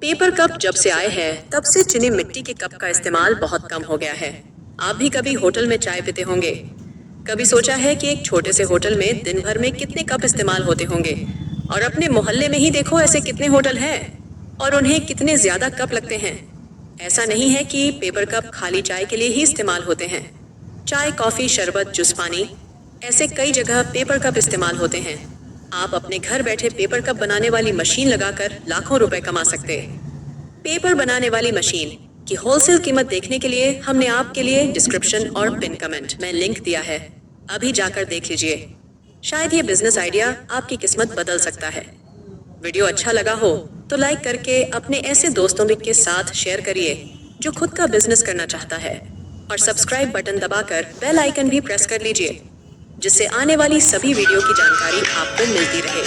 Paper cup जब से आए हैं तब से चीनी मिट्टी के कप का इस्तेमाल बहुत कम हो गया है। आप भी कभी होटल में चाय पीते होंगे। कभी सोचा है कि एक छोटे से होटल में दिन भर में कितने कप इस्तेमाल होते होंगे? और अपने मोहल्ले में ही देखो ऐसे कितने होटल हैं और उन्हें कितने ज्यादा कप लगते हैं। ऐसा नहीं है कि पेपर कप खाली चाय के लिए ही इस्तेमाल होते हैं। चाय, कॉफी, शरबत, जूस, पानी, ऐसे कई जगह पेपर कप इस्तेमाल होते हैं। आप अपने घर बैठे पेपर कप बनाने वाली मशीन लगाकर लाखों रुपए कमा सकते हैं। पेपर बनाने वाली मशीन की होलसेल कीमत देखने के लिए हमने आपके लिए डिस्क्रिप्शन और पिन कमेंट में लिंक दिया है। अभी जाकर देख लीजिए। शायद ये बिजनेस आइडिया आपकी किस्मत बदल सकता है। वीडियो अच्छा लगा हो तो लाइक करके अपने ऐसे दोस्तों के साथ शेयर करिए जो खुद का बिजनेस करना चाहता है, और सब्सक्राइब बटन दबाकर बेल आइकन भी प्रेस कर लीजिए जिससे आने वाली सभी वीडियो की जानकारी आपको मिलती रहे।